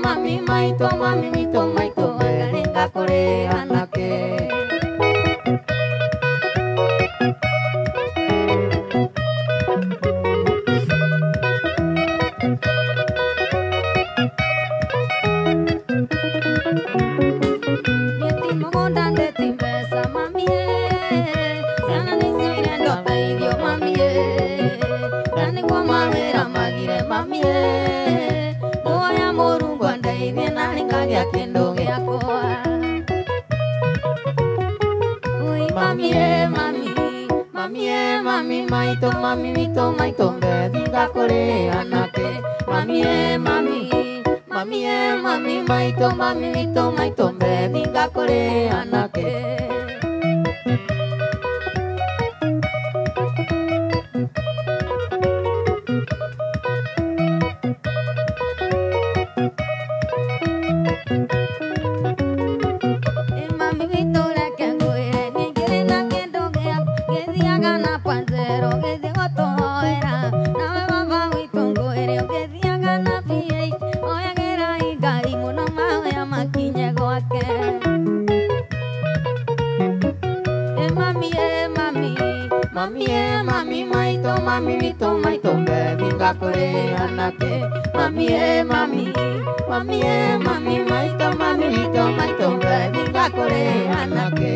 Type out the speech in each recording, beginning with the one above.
mami maito mami mito maito galinga kore anake. Mami maito mami mito maito galinga kore anake. Mami maito mami mito maito galinga kore anake. Mami maito mami mito maito galinga kore anake. Mami maito mami mito maito galinga kore anake.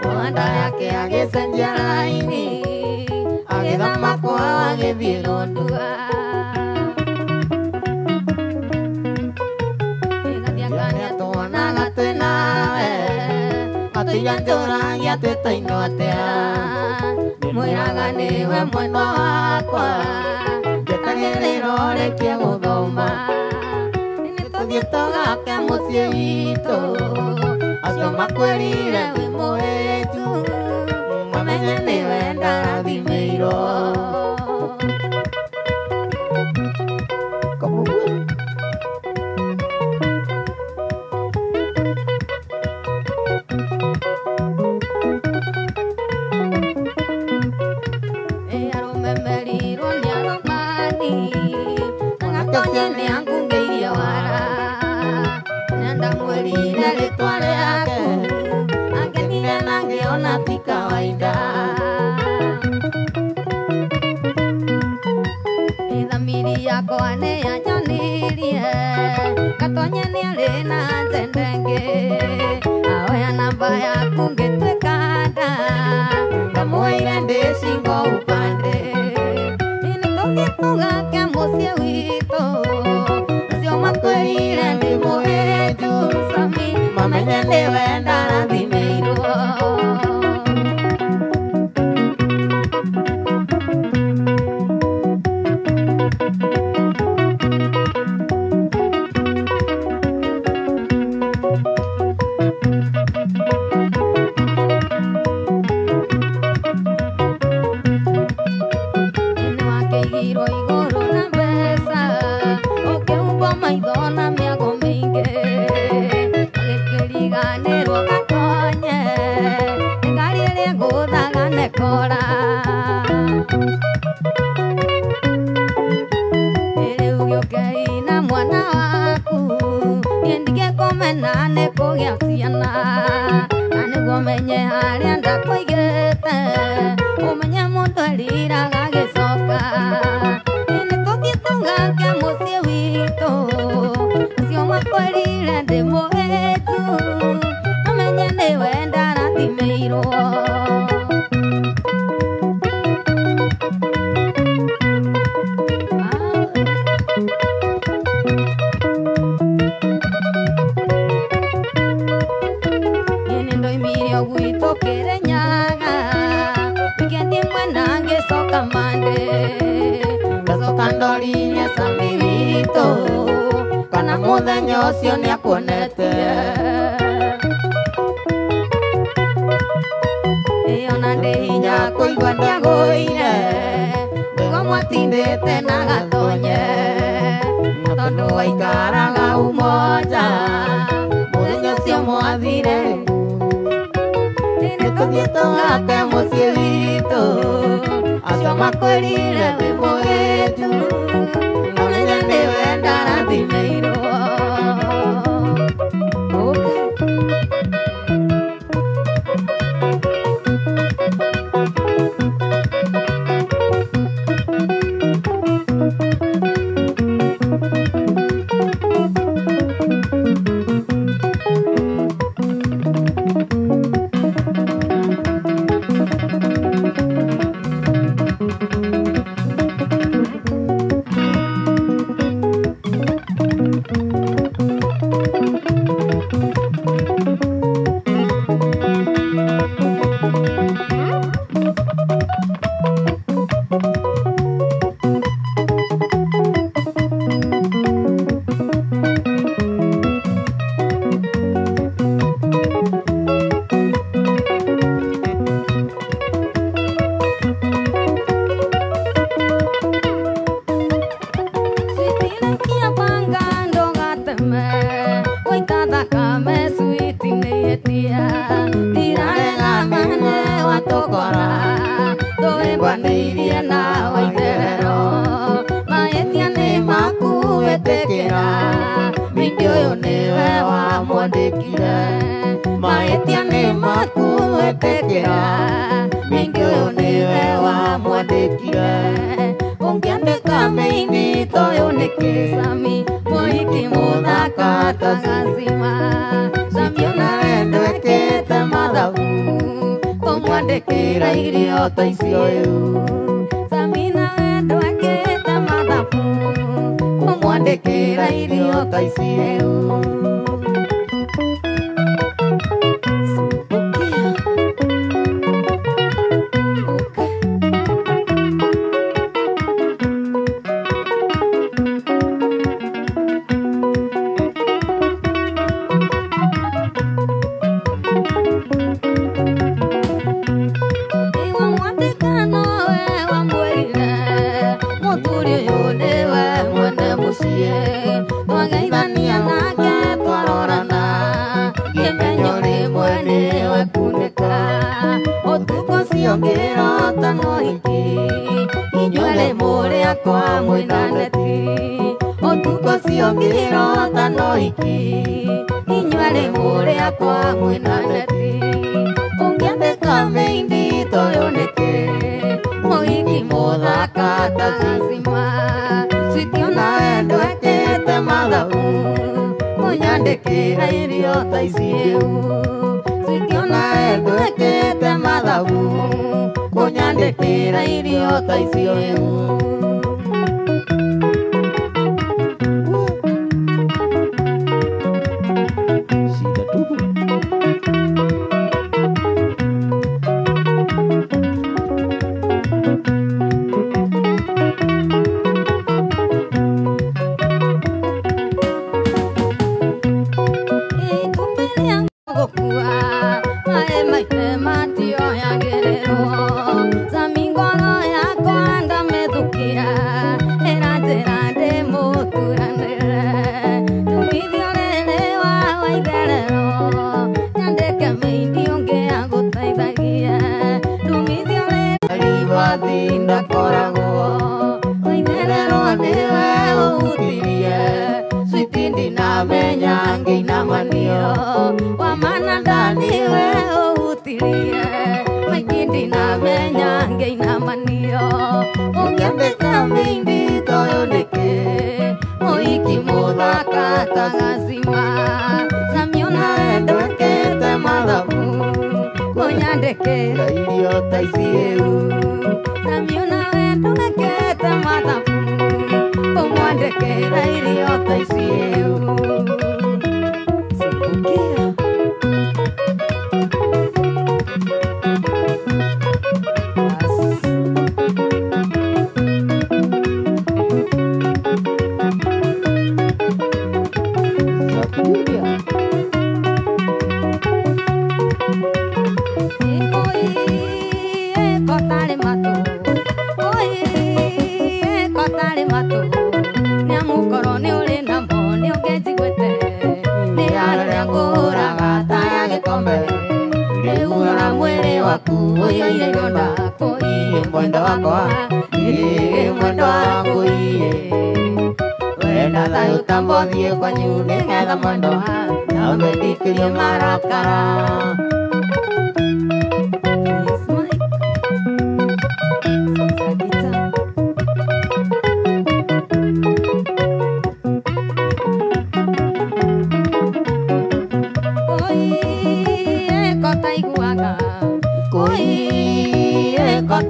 Wanda yake agecenjia raini agithama kwa agithie Londua. Igathia tuonaga twinawe atiga njũragia twĩtainwo atia. Mwĩraga nĩwe mwendwa wakwa njĩtagĩrĩra ũrĩkie gũthoma. Nĩtũthiĩ tũgake mũciĩ witũ acio makwĩrire wĩ mũirĩtu mamenye nĩwe ndarathimĩirwo. Arũme merirwo nĩ arũmani nagatonya nĩ angungĩirie wara. Ndamwĩrire rĩtwa rĩaku angenire na ngĩona ti kawaida. Thamiri yakwa nĩyanyonirie gatonye nĩ arĩ na njendengĩ. Aoya namba yaku ngĩtuĩka nda ndamũheire ndĩcingo upande. Nĩtũthiĩ tũgake mũciĩ witũ acio makwĩrire ndĩ mũirĩtu mamenye nĩwe ndarathimĩirwo. Nĩwakĩigirwo igũrũ na mbeca ũkĩhumbwo maitho na mĩago mĩingĩ. Agĩkĩriganĩrwo gatonye ngari ĩrĩa ngũthaga nekora. Rĩu gĩũkei na mwana waku niĩ ndigĩkũmena nĩ kũgĩa ciana. Na nĩguo menye harĩa ndakũigĩte ũmenye mũndũ eriraga agĩcoka. Nĩtũthiĩ tũgake mũciĩ witũ acio makwĩrire ndĩ mũirĩtu mamenye nĩwe ndarathimĩirwo. Niĩ nĩndoimire o gwitũ Kĩrĩnyaga wikendi ĩmwe na ngĩcoka Monday. Ngacoka ndoririe Sami witũ kana muthenya ucio niakuonete ona ndi hinya kuigua ndiagũire ngigua mwatindĩte na gatonye tondu waikaraga umoja muthenya ucio mwathire nĩtũthiĩ tũgake mũciĩ witũ acio makwĩrire wĩ mũirĩtu mũthenya nĩwe ndarathimĩirwo Mwendo wako mwendo wako wenda thayo utambothie kwanyu nigetha mwendo na umendikĩrio marakara.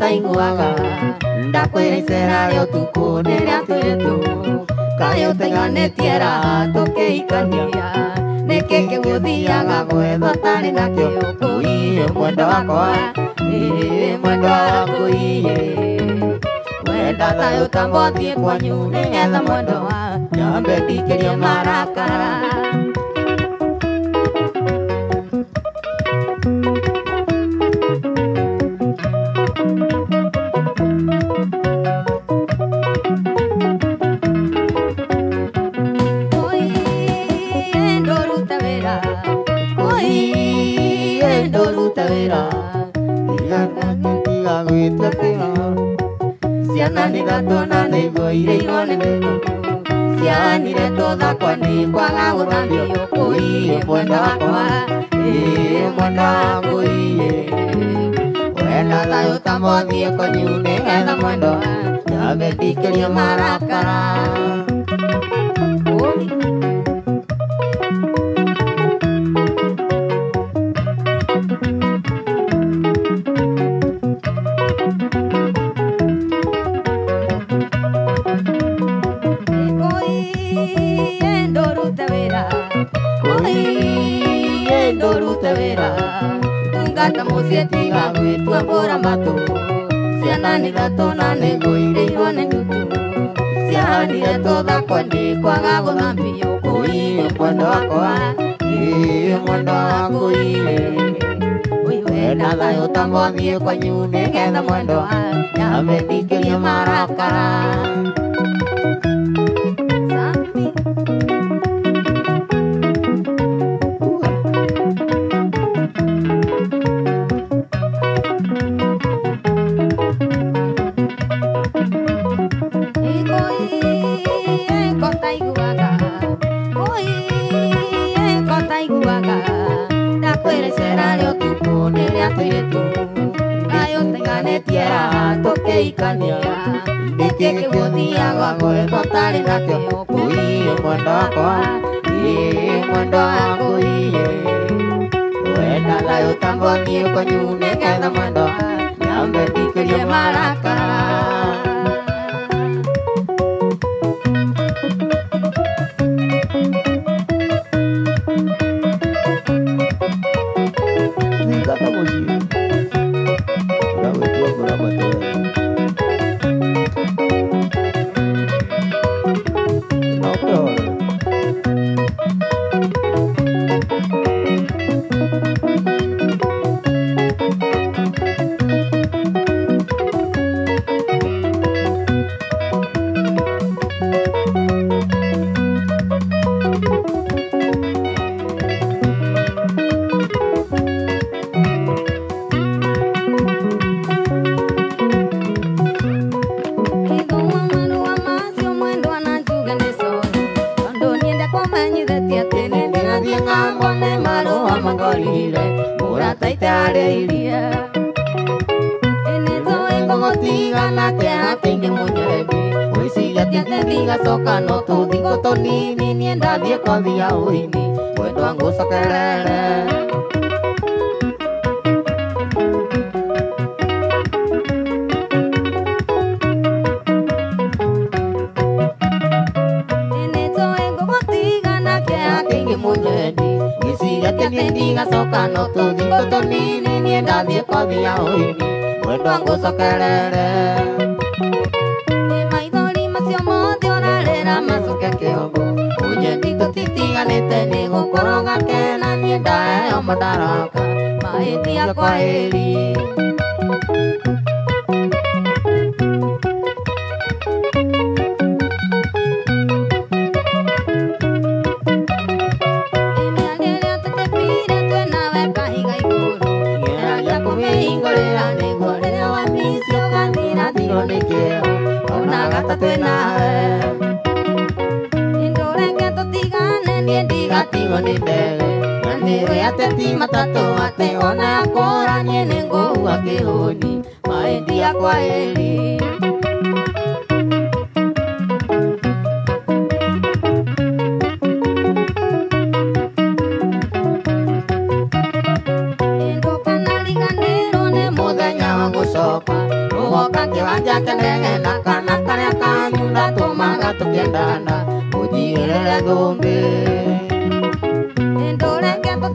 Taiguaga ndakwĩrĩcera rĩa ũtukũ rĩrĩa tũirĩtu kaĩ ũteganĩtie raha tũkĩhikania nĩkĩ kĩgũthiaga gwetha tarĩ na kĩo kũiye mwendo wakwa mwendo waku wenda thayũ ũtambothie kwanyu nĩgetha mwendo wa nyambe ndikĩrio marakara. Ciana nĩguo irĩirwo nĩ mĩtũkũ cianire tũthakwa nĩ kwaga gũthambio kũiye mwendo wakwa mwendo waku wenda thayũ ũtambothie kwanyu nĩgetha mwendo nyambe ndikĩrio marakara. Tungata mũcietiga gwĩtua mbũra matũ ciana nĩthatũna nĩguo irĩirwo nĩ ndutu ciahanire tũthakwa nĩ kwaga gũthambio kũiye mwendo wakwa mwendo waku wenda thayũ ũtambothie kwanyu nĩgetha mwendo wa nyambe ndikĩrio marakara. Nĩkĩ kĩgũthiaga gwetha tarĩ na kĩo kũiye mwendo wakwa mwendo waku wenda thayũ ũtambothie kwanyu nĩgetha mwendo nyambe ndikĩrio marakara. Soka no tudingo tonini nienda die kwa via uini mwendo wangu sokelele. Ndiga soka no tudingo tonini nienda die kwa via uini mwendo wangu sokelele. Maithori macio mothe orarera mera macuke kĩongo ũnyendi tũtitiganĩte nĩ gũkorwo gakena niĩ ndaheo madaraka mahĩtia kwa heri. Ateti matatu ate ona koranie nengo akehoni maedia kwa heri. Ndokanariganĩrwo nĩ mũthenya wa gũcoka ũgoka kĩwanja kĩnene na kana karĩa kanyu ndatũmaga tũkĩendana mũnjigĩrĩre thũmbĩ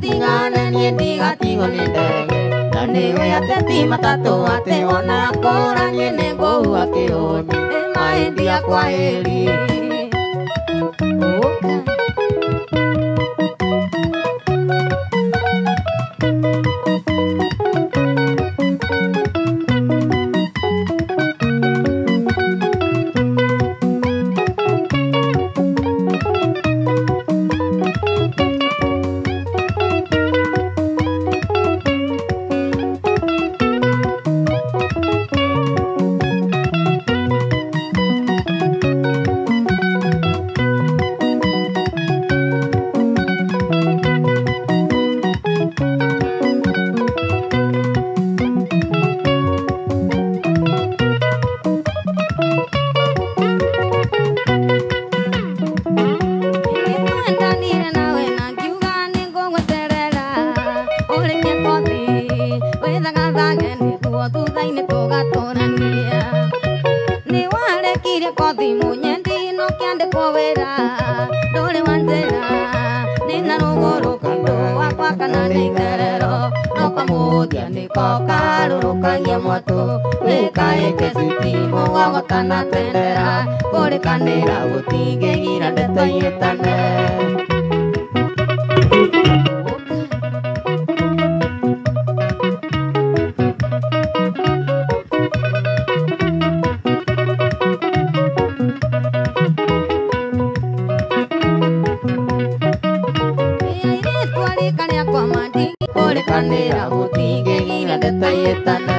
tigane niĩ ndigatigwo nĩ ndege na nĩwe ateti matatũ atĩ ona koranie nĩ ngũua kĩhũni mahĩndia kwa heri. Kanera gũtingĩgira ndeto ihĩtane. Kanera gũtingĩgira ndeto ihĩtane.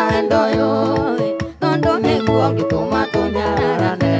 wendo ũyũ tondũ nĩguo ũngĩtũma tũnyararane.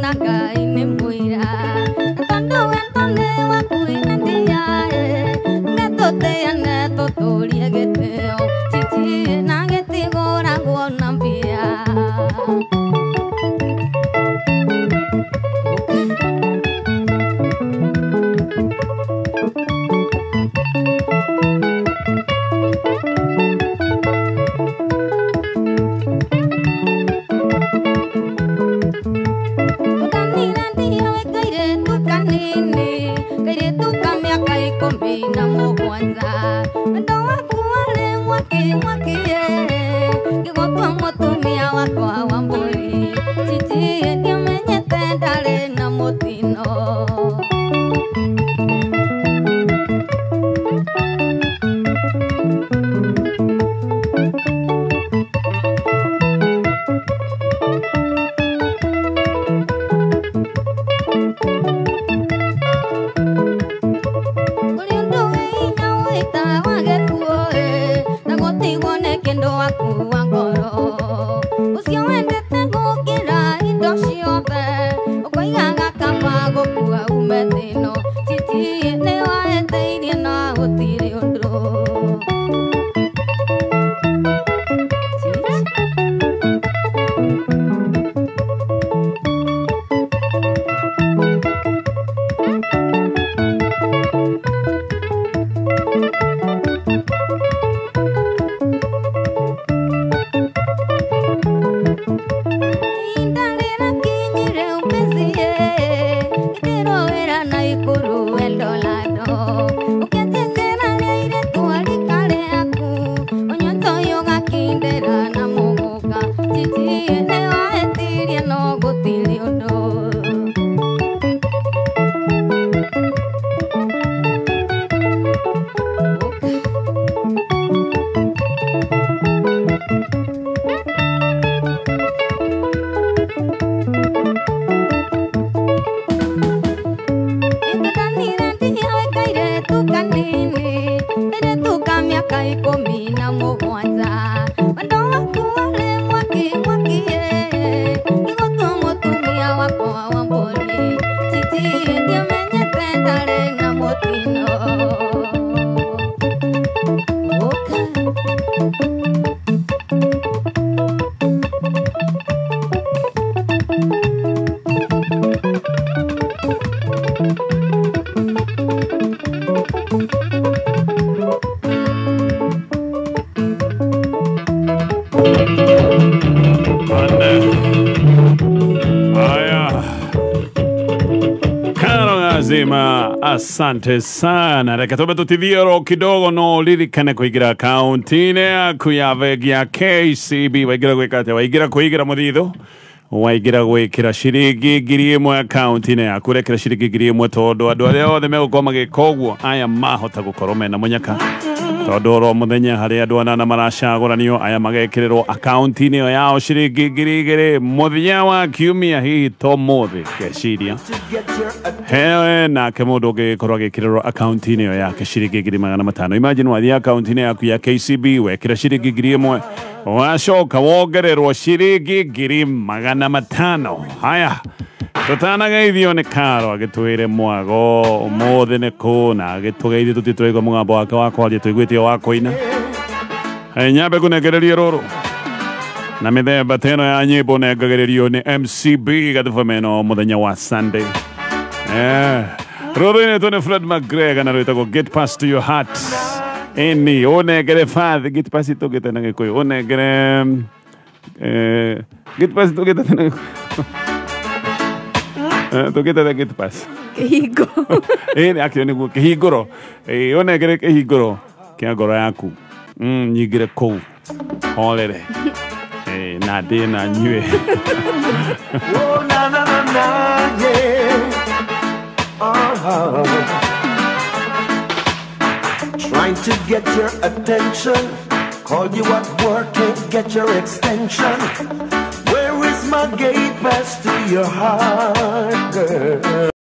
na Ngai nĩ mũira tondũ we nĩ waku inendia ngetũtĩane tũtũrie gĩtĩo chichi na gĩtigũragwo na mbia. Asante sana. Reka tũbe tũtithiĩ kidogo no lirikane kũingĩra akaunti-inĩ yaku ya bengi ya KCB. Waingĩra gwĩka atĩa? Waingĩra kũigĩra mũthithũ, waingĩra gwĩkĩra ciringi 1000 akaunti-inĩ yaku. Rekĩra ciringi 1000 tondũ andũ arĩa othe megũkorwo magĩka ũguo aya mahota gũkorwo mena mũnyaka tondũ oro mũthenya harĩ andũ anana maracagũranio aya magekĩrĩrwo akaunti-inĩ ĩyo yao ciringi 2000 mũthenya wa kiumia hihi to mũthĩ ngeciria hewe nake mũndũ ũngĩkorwo agĩkĩrĩrwo akaunti-inĩ ĩyo yake ciringi 500. Imagine wathiĩ akaunti-inĩ yaku ya KCB wekĩra ciringi 1000 wacoka wongererwo ciringi 500. Haya tutanageithio nĩ Karo agĩtwĩre mwago ũmũthĩ nĩ kũ na agĩtũgeithie tũtitũigua mũgambo wake wa kwaria tũiguĩte wa kũina. Nyambe kũnengereria rũrũ na mĩthemba teno ya nyĩmbo nengagĩrĩrio nĩ MCB gatũbameno mũthenya wa Sunday. Rũrũ-inĩ nĩ Fred McGregor na rwĩtagwo Get Past to Your Heart. Eni ũnengere fathi Get Past tũgĩte na Gĩkũyũ ũnengere Get Past tũgĩte na Gĩkũyũ tũgĩte na Get Past kĩhingo akĩo nĩguo kĩhingũro ũnengere kĩhingũro kĩa ngoro yaku nyingĩre kũu horere na ndĩ na nyue Trying to get your attention, call you at work, can't get your extension. Where is my gate pass to your heart, girl?